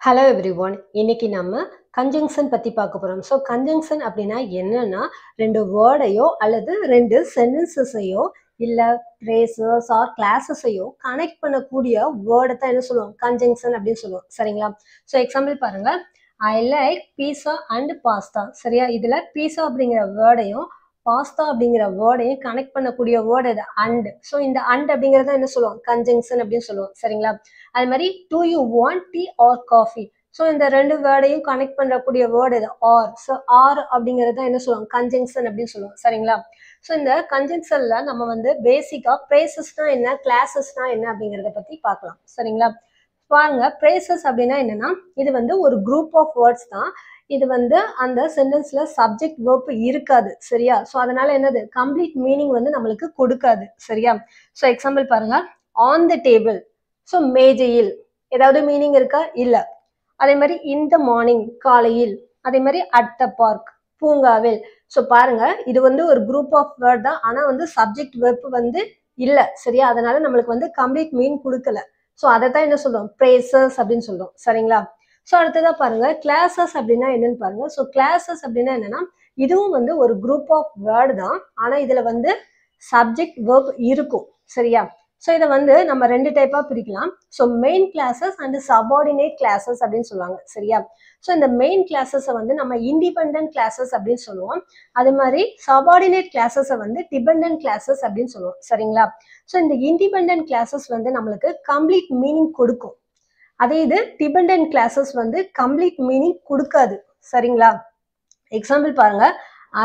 Hello everyone. இன்னைக்கு நம்ம conjunction பத்தி பார்க்க போறோம். ஸோ கன்ஜங்ஷன் அப்படின்னா என்னன்னா, ரெண்டு வேர்டையோ அல்லது ரெண்டு சென்டென்சஸையோ இல்ல பிரேசஸ் ஆர் கிளாஸஸையோ கனெக்ட் பண்ணக்கூடிய வேர்டை தான் என்ன சொல்லுவோம், கன்ஜங்ஷன் அப்படின்னு சொல்லுவோம். சரிங்களா? ஸோ எக்ஸாம்பிள் பாருங்க, ஐ லைக் பீஸா அண்ட் பாஸ்தா. சரியா? இதுல பீஸா அப்படிங்கிற வேர்டையும் பாஸ்தா அப்படிங்கிற வேர்டையும் கனெக்ட் பண்ணக்கூடிய வேர்டு இது அண்ட். ஸோ இந்த அண்ட் அப்படிங்கறத என்ன சொல்லுவோம், கன்ஜங்ஷன் அப்படின்னு சொல்லுவோம். சரிங்களா? அது மாதிரி to you want tea R coffee. So இந்த ரெண்டு வேர்டையும் கனெக்ட் பண்ணக்கூடிய வேர்டு இது ஆர். ஸோ ஆர் அப்படிங்கிறது என்ன சொல்லுவோம், கன்ஜங்ஷன் அப்படின்னு சொல்லுவோம். சரிங்களா? ஸோ இந்த கன்ஜங்ஷன்ல நம்ம வந்து பேசிக்கா பிரேசஸ்னா என்ன, கிளாஸஸ்னா என்ன அப்படிங்கிறத பத்தி பார்க்கலாம். சரிங்களா? பாருங்க, பிரேசஸ் அப்படின்னா என்னன்னா, இது வந்து ஒரு குரூப் ஆஃப் வேர்ட்ஸ் தான். இது வந்து அந்த சென்டென்ஸ்ல சப்ஜெக்ட் வெர்ப் இருக்காது. சரியா? ஸோ அதனால என்னது, கம்ப்ளீட் மீனிங் வந்து நம்மளுக்கு கொடுக்காது. சரியா? ஸோ எக்ஸாம்பிள் பாருங்க, ஆன் த டேபிள். ஸோ மேஜையில் ஏதாவது மீனிங் இருக்கா? இல்ல. அதே மாதிரி இந்த மார்னிங் காலையில், அதே மாதிரி அட் த பார்க் பூங்காவில். ஸோ பாருங்க, இது வந்து ஒரு குரூப் ஆஃப் வேர்ட் தான், ஆனா வந்து சப்ஜெக்ட் வெர்ப் வந்து இல்ல. சரியா? அதனால நம்மளுக்கு வந்து கம்ப்ளீட் மீனிங் கொடுக்கல. ஸோ அதை தான் என்ன சொல்லுவோம், பிரேசஸ் அப்படின்னு சொல்லுவோம். சரிங்களா? ஸோ அடுத்ததா பாருங்க, கிளாஸஸ் அப்படின்னா என்னன்னு பாருங்க. ஸோ கிளாஸஸ் அப்படின்னா என்னன்னா, இதுவும் வந்து ஒரு குரூப் ஆஃப் வேர்டு தான், ஆனா இதுல வந்து சப்ஜெக்ட் வெர்ப் இருக்கும். சரியா? ஸோ இதை வந்து நம்ம ரெண்டு டைப்பா பிரிக்கலாம். So main classes and subordinate classes அப்படின்னு சொல்லுவாங்க. சரியா? ஸோ இந்த மெயின் கிளாஸஸை வந்து நம்ம இண்டிபெண்டன்ட் கிளாஸஸ் அப்படின்னு சொல்லுவோம். அது மாதிரி சபார்டினேட் கிளாஸஸை வந்து டிபெண்டன்ட் கிளாஸஸ் அப்படின்னு சொல்லுவோம். சரிங்களா? ஸோ இந்த இண்டிபெண்டன்ட் கிளாஸஸ் வந்து நம்மளுக்கு கம்ப்ளீட் மீனிங் கொடுக்கும். அதே இது டிபெண்டன்ட் கிளாஸஸ் வந்து கம்ப்ளீட் மீனிங் கொடுக்காது. சரிங்களா? எக்ஸாம்பிள் பாருங்க,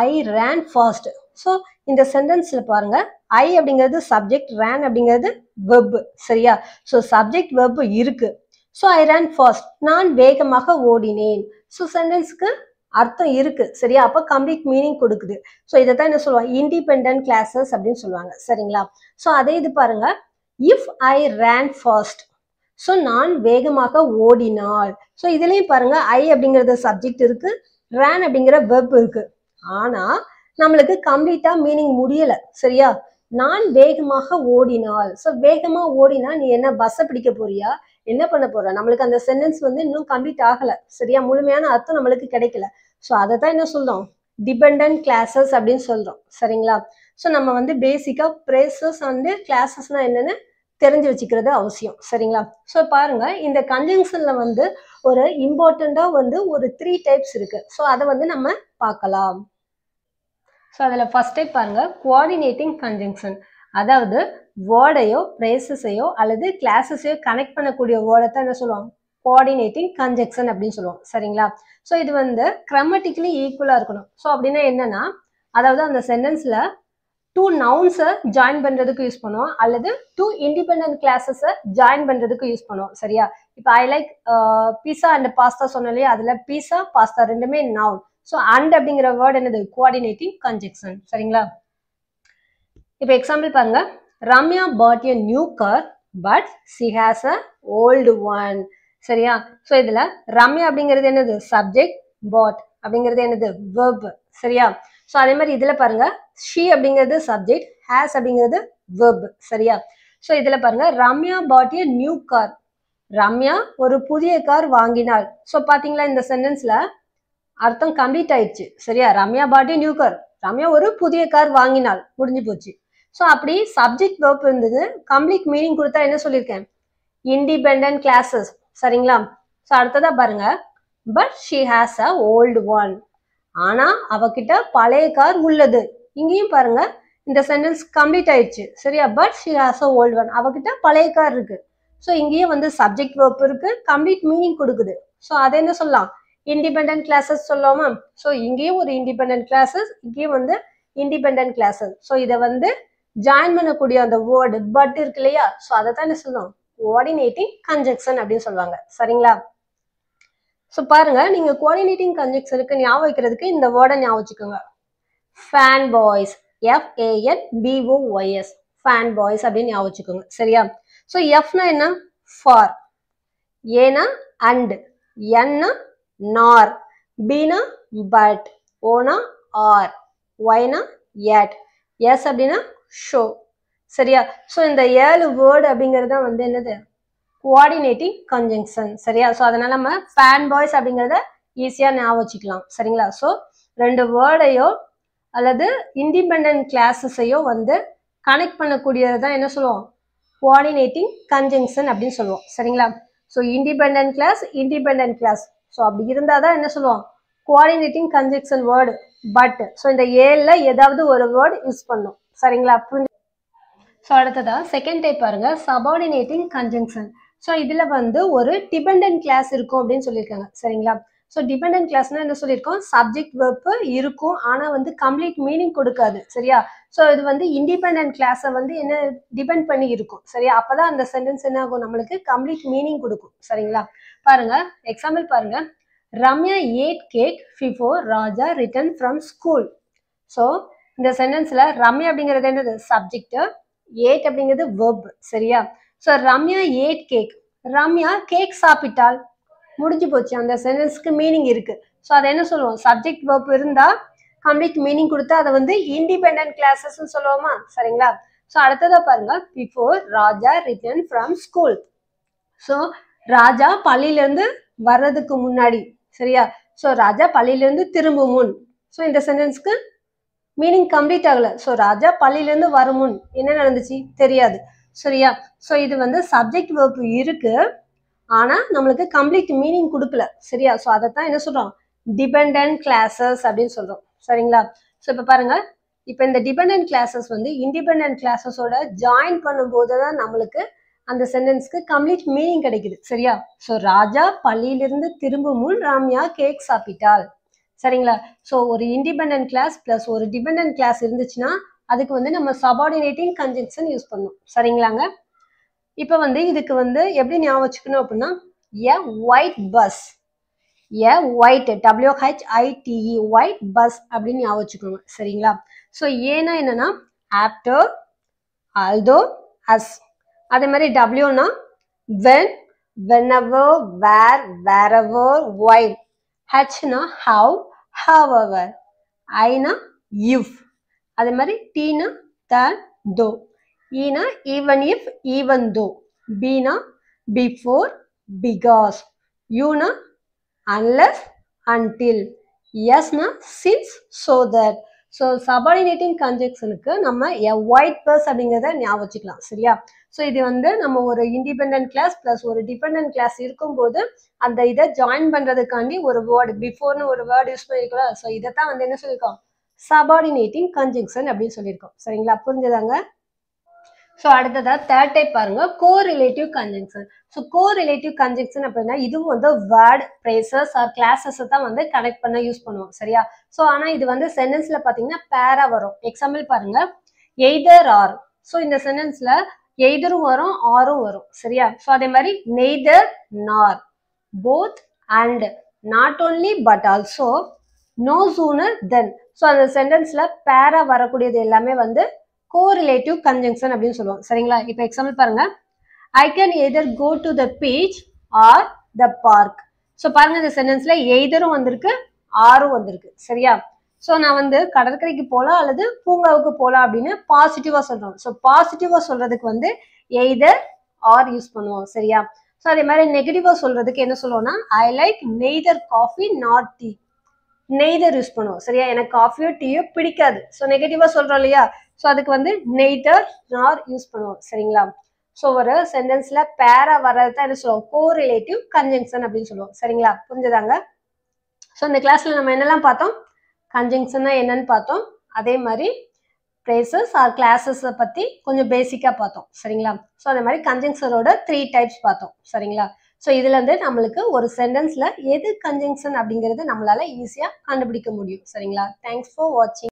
ஐ ரேன் ஃபாஸ்ட். ஸோ இந்த சென்டென்ஸ்ல பாருங்க, ஐ அப்படிங்கிறது சப்ஜெக்ட், ரேன் அப்படிங்கிறது வெர்ப். சரியா? ஸோ சப்ஜெக்ட் வெர்ப் இருக்கு. ஸோ ஐ ரேன் ஃபாஸ்ட், நான் வேகமாக ஓடினேன். ஸோ சென்டென்ஸ்க்கு அர்த்தம் இருக்கு. சரியா? அப்போ கம்ப்ளீட் மீனிங் கொடுக்குது. ஸோ இதை தான் என்ன சொல்லுவாங்க, இண்டிபெண்டன்ட் கிளாஸஸ் அப்படின்னு சொல்லுவாங்க. சரிங்களா? ஸோ அதே இது பாருங்க, இஃப் ஐ ரேன் ஃபாஸ்ட். ஸோ நான் வேகமாக ஓடினாள். ஸோ இதுலயும் பாருங்க, ஐ அப்படிங்கிறது சப்ஜெக்ட் இருக்கு, ரேன் அப்படிங்கிற வெர்ப் இருக்கு. ஆனா நம்மளுக்கு கம்ப்ளீட்டா மீனிங் முடியல. சரியா? நான் வேகமாக ஓடினாள். ஸோ வேகமா ஓடினா நீ என்ன பஸ்ஸை பிடிக்க போறியா, என்ன பண்ண போற? நம்மளுக்கு அந்த சென்டென்ஸ் வந்து இன்னும் கம்ப்ளீட் ஆகல. சரியா? முழுமையான அர்த்தம் நம்மளுக்கு கிடைக்கல. ஸோ அதை தான் என்ன சொல்றோம், டிபெண்டன்ட் கிளாஸஸ் அப்படின்னு சொல்றோம். சரிங்களா? ஸோ நம்ம வந்து பேசிக்கா பிரேசஸ் அண்ட் கிளாஸஸ்னா என்னன்னு தெரிஞ்சு வச்சுக்கிறது அவசியம். சரிங்களா? ஸோ பாருங்க, இந்த கன்ஜங்ஷன்ல வந்து ஒரு இம்பார்ட்டண்டா வந்து ஒரு 3 டைப்ஸ் இருக்கு. ஸோ அதை வந்து நம்ம பார்க்கலாம். ஸோ அதில் ஃபர்ஸ்ட் டைப் பாருங்க, கோஆர்டினேட்டிங் கன்ஜங்ஷன். அதாவது வேர்டையோ பிரேசஸையோ அல்லது கிளாஸஸையோ கனெக்ட் பண்ணக்கூடிய வேர்டை தான் என்ன சொல்லுவோம், கோஆர்டினேட்டிங் கன்ஜங்ஷன் அப்படின்னு சொல்லுவோம். சரிங்களா? ஸோ இது வந்து கிராமட்டிக்கலி ஈக்குவலா இருக்கணும். ஸோ அப்படின்னா என்னன்னா, அதாவது அந்த சென்டென்ஸ்ல டூ நவுன்ஸை ஜாயின் பண்றதுக்கு யூஸ் பண்ணுவோம், அல்லது டூ இண்டிபெண்டன்ட் கிளாஸஸை ஜாயின் பண்றதுக்கு யூஸ் பண்ணுவோம். சரியா? இப்போ I like pizza and pasta சொன்னோம் இல்லையா, அதுல பீஸா பாஸ்தா ரெண்டுமே நவுன். ஸோ அண்ட் அப்படிங்கிற வேர்ட் என்னது, கோஆர்டினேட்டிங் கன்ஜங்ஷன். சரிங்களா? இப்போ எக்ஸாம்பிள் பாருங்க, Ramya bought a new car but she has a old one. சரியா? ஸோ இதுல ரம்யா அப்படிங்கிறது என்னது, சப்ஜெக்ட், பாட் அப்படிங்கிறது என்னது, வெர்ப். சரியா? ஸோ அதே மாதிரி இதுல பாருங்க, ஷி அப்படிங்கிறது சப்ஜெக்ட், ஹேஸ் அப்படிங்கிறது வெர்ப். சரியா? ஸோ இதுல பாருங்க, Ramya bought a new car. Ramya ஒரு புதிய கார் வாங்கினாள். ஸோ பாத்தீங்களா, இந்த சென்டென்ஸ்ல அர்த்தம் கம்ப்ளீட் ஆயிடுச்சு. சரியா? Ramya bought a new car, Ramya ஒரு புதிய கார் வாங்கினாள், முடிஞ்சு போச்சு. ஸோ அப்படி சப்ஜெக்ட் வெர்ப் இருந்தது, கம்ப்ளீட் மீனிங் கொடுத்தா என்ன சொல்லியிருக்கேன், இண்டிபெண்டன்ட் கிளாஸஸ். சரிங்களா? ஸோ அடுத்ததா பாருங்க, but she has a old one. ஆனா அவகிட்ட பழைய கார் உள்ளது. இங்கேயும் பாருங்க, இந்த சென்டென்ஸ் கம்ப்ளீட் ஆயிடுச்சு. சரியா? But she has a old one, அவகிட்ட பழைய கார் இருக்கு. ஸோ இங்கேயும் வந்து சப்ஜெக்ட் வெர்ப் இருக்கு, கம்ப்ளீட் மீனிங் கொடுக்குது. ஸோ அதை என்ன சொல்லலாம், இண்டிபெண்டன்ட் கிளாஸஸ் சொல்லலாமா? ஸோ இங்கேயும் ஒரு இண்டிபெண்டன்ட் கிளாஸஸ், இங்கேயும் வந்து இண்டிபெண்டன்ட் கிளாஸஸ். ஸோ இதை வந்து ஜாயின் பண்ணக்கூடிய அந்த வேர்டு பட் இருக்கு இல்லையா, ஸோ அதை தான் என்ன சொல்லணும், கோஆர்டினேட்டிங் கன்ஜங்ஷன் அப்படின்னு சொல்லுவாங்க. சரிங்களா? ஸோ பாருங்க, நீங்க கோஆர்டினேட்டிங் கன்ஜங்ஷனுக்கு ஞாபகம் வைக்கிறதுக்கு இந்த வேர்டை ஞாபகம் வச்சுக்கோங்க, fan boys. FANBOYS, fan boys அப்படின்னு ஞாபகம் வச்சுக்கோங்க. சரியா? ஸோ எஃப்னா என்ன, ஃபார், ஏனா அண்ட், என்னா நார், பீனா பட், ஓனா ஆர், ஒய்னா எட், எஸ் அப்படின்னா ஷோ. சரியா? ஸோ இந்த 7 வேர்டு அப்படிங்கிறது தான் வந்து என்னது, கோஆர்டினேட்டிங் கன்ஜங்ஷன். சரியா? ஸோ அதனால நம்ம ஃபேன் பாய்ஸ் அப்படிங்கிறத ஈஸியா ஞாபகம் வச்சுக்கலாம். சரிங்களா? ஸோ ரெண்டு வேர்டையோ அல்லது இண்டிபெண்டன்ட் கிளாஸஸையோ வந்து கனெக்ட் பண்ணக்கூடியது தான் என்ன சொல்லுவோம்? கோஆர்டினேட்டிங் கன்ஜங்ஷன் அப்படின்னு சொல்லுவோம். சரிங்களா? So independent class. ஸோ அப்படி இருந்தால் தான் என்ன சொல்லுவோம்? Coordinating conjunction word. But so இந்த ஏல ஏதாவது ஒரு வேர்டு யூஸ் பண்ணும். சரிங்களா? புரிஞ்சு. ஸோ அடுத்ததா செகண்ட் டைப் பாருங்க, சபார்டினேட்டிங் கன்ஜங்ஷன். ஸோ இதுல வந்து ஒரு டிபெண்டன்ட் கிளாஸ் இருக்கும் அப்படின்னு சொல்லியிருக்காங்க. சரிங்களா? ஸோ டிபெண்டன்ட் கிளாஸ்னா என்ன சொல்லியிருக்கோம்? சப்ஜெக்ட் வெர்ப் இருக்கும், ஆனா வந்து கம்ப்ளீட் மீனிங் கொடுக்காது. சரியா? ஸோ இது வந்து இண்டிபெண்டன்ட் கிளாஸை வந்து என்ன டிபெண்ட் பண்ணி இருக்கும். சரியா? அப்பதான் அந்த சென்டென்ஸ் என்ன ஆகும்? நம்மளுக்கு கம்ப்ளீட் மீனிங் கொடுக்கும். சரிங்களா? பாருங்க, எக்ஸாம்பிள் பாருங்க. Ramya ate cake before Raja return from school. So இந்த சென்டென்ஸ்ல ரம்யா அப்படிங்கிறது என்னது? சப்ஜெக்ட். ஏட் அப்படிங்கிறது வெர்ப். சரியா? So Ramya ate cake. Ramya cake சாப்பிட்டால். முடிஞ்சு போச்சு. அந்த சென்டென்ஸ்க்கு மீனிங் இருக்கு. ஸோ அதை என்ன சொல்லுவோம்? சப்ஜெக்ட் வெர்ப் இருந்தா கம்ப்ளீட் மீனிங் கொடுத்தா அதை வந்து இண்டிபெண்டன்ட் கிளாஸஸ் சொல்லுவோமா? சரிங்களா? ஸோ அடுத்ததா பாருங்க, before Raja return from school. So Raja பள்ளியிலேருந்து வர்றதுக்கு முன்னாடி. சரியா? ஸோ ராஜா பள்ளியிலேருந்து திரும்பும் முன். ஸோ இந்த சென்டென்ஸ்க்கு மீனிங் கம்ப்ளீட் ஆகல. ஸோ ராஜா பள்ளியிலேருந்து வரும் முன் என்ன நடந்துச்சு தெரியாது. சரியா? ஸோ இது வந்து சப்ஜெக்ட் வெர்ப் இருக்கு, ஆனா நம்மளுக்கு கம்ப்ளீட் மீனிங் கொடுக்கல. சரியா? ஸோ அதைத்தான் என்ன சொல்றோம்? டிபெண்டன்ட் கிளாஸஸ் அப்படின்னு சொல்றோம். சரிங்களா? ஸோ இப்போ பாருங்க, இப்போ இந்த டிபெண்டன்ட் கிளாஸஸ் வந்து இண்டிபெண்டன்ட் கிளாஸஸோட ஜாயின் பண்ணும்போது தான் நம்மளுக்கு அந்த சென்டென்ஸ்க்கு கம்ப்ளீட் மீனிங் கிடைக்குது. சரியா? ஸோ ராஜா பள்ளியிலிருந்து திரும்பும் முன் ரம்யா கேக் சாப்பிட்டாள். சரிங்களா? ஸோ ஒரு இண்டிபெண்டன்ட் கிளாஸ் பிளஸ் ஒரு டிபெண்டன்ட் கிளாஸ் இருந்துச்சுன்னா அதுக்கு வந்து நம்ம சபார்டினேட்டிங் கன்ஜங்ஷன் யூஸ் பண்ணணும். சரிங்களாங்க? இப்போ வந்து இதுக்கு வந்து எப்படி ஞாபகம் வச்சுக்கணும் அப்படின்னா, எ ஒயிட் பஸ். எ ஒயிட், WHITE, ஒயிட் பஸ் அப்படின்னு ஞாபகம் வச்சுக்கோங்க. சரிங்களா? ஸோ ஏன்னா என்னன்னா ஆஃப்டர், ஆல்தோ, அஸ். அதே மாதிரி டபிள்யூனா when, whenever, where, wherever, while. ஹச்னா ஹவ், ஹவெவர். ஐனா இஃப். அதே மாதிரி டீனா தன், தோ. ஈனா ஈவன் இஃப், ஈவன் தோ. பீனா பிஃபோர், பிகாஸ். யூனா unless, until. Yesனா since, so that. So subordinating கன்ஜங்ஷனுக்கு நம்ம எ ஒயிட் பஸ் அப்படிங்கிறத ஞாபகம் வச்சுக்கலாம். சரியா? ஸோ இது வந்து நம்ம ஒரு இண்டிபெண்டன்ட் கிளாஸ் பிளஸ் ஒரு டிபெண்டன்ட் கிளாஸ் இருக்கும்போது அந்த இதை ஜாயின் பண்றதுக்காண்டி ஒரு வேர்டு பிஃபோர்னு ஒரு வேர்டு யூஸ் பண்ணிருக்கலாம். ஸோ இதைத்தான் வந்து என்ன சொல்லியிருக்கோம்? சபார்டினேட்டிங் கன்ஜங்ஷன் அப்படின்னு சொல்லியிருக்கோம். சரிங்களா? புரிஞ்சதாங்க? ஸோ அடுத்ததா தேர்ட் டைப் பாருங்க, correlative conjunction. So correlative conjunction அப்படின்னா இதுவும் வந்து வேர்ட், பிரேசஸ் ஆர் கிளாஸஸ் தான் வந்து கனெக்ட் பண்ண யூஸ் பண்ணுவோம். சரியா? ஸோ ஆனால் இது வந்து சென்டென்ஸ்ல பார்த்தீங்கன்னா பேரா வரும். எக்ஸாம்பிள் பாருங்க, எய்தர் ஆர். ஸோ இந்த சென்டென்ஸ்ல எய்தரும் வரும், ஆரும் வரும். சரியா? ஸோ அதே மாதிரி neither nor, both and, not only but also, no sooner then. So அந்த சென்டென்ஸ்ல பேரா வரக்கூடியது எல்லாமே வந்து கோரிலேட்டிவ் கன்ஜங்ஷன் அப்படின்னு சொல்லுவோம். சரிங்களா? இப்போ எக்ஸாம்பிள் பாருங்க, I can either go to the beach or the park. So பாருங்க, இந்த சென்டென்ஸ்ல எய்தரும் வந்திருக்கு, ஆரும் வந்திருக்கு. சரியா? ஸோ நான் வந்து கடற்கரைக்கு போகலாம் அல்லது பூங்காவுக்கு போகலாம் அப்படின்னு பாசிட்டிவா சொல்றோம். ஸோ பாசிட்டிவா சொல்றதுக்கு வந்து எய்தர் ஆர் யூஸ் பண்ணுவோம். சரியா? ஸோ அதே மாதிரி நெகட்டிவா சொல்றதுக்கு என்ன சொல்லுவோம்னா, I like neither coffee not tea. Neither use பண்ணுவோம். சரியா? எனக்கு காஃபியோ டீயோ பிடிக்காது. ஸோ நெகட்டிவா சொல்றோம் இல்லையா? ஸோ அதுக்கு வந்து நெய்தர் நார் யூஸ் பண்ணுவோம். சரிங்களா? ஸோ ஒரு சென்டென்ஸ்ல பேரா வர்றதுதான் என்ன சொல்லுவோம்? கோரிலேட்டிவ் கன்ஜங்ஷன் அப்படின்னு சொல்லுவோம். சரிங்களா? புரிஞ்சதாங்க? ஸோ இந்த கிளாஸ்ல நம்ம என்னெல்லாம் பார்த்தோம்? கன்ஜங்ஷன்னா என்னன்னு பார்த்தோம். அதே மாதிரி பிரேசஸ் ஆர் கிளாஸஸ் பத்தி கொஞ்சம் பேசிக்கா பார்த்தோம். சரிங்களா? ஸோ அதே மாதிரி கன்ஜங்ஷனோட 3 டைப்ஸ் பார்த்தோம். சரிங்களா? ஸோ இதுல இருந்து நம்மளுக்கு ஒரு சென்டென்ஸ்ல எது கன்ஜங்ஷன் அப்படிங்கிறது நம்மளால ஈஸியா கண்டுபிடிக்க முடியும். சரிங்களா? தேங்க்ஸ் ஃபார் வாட்சிங்.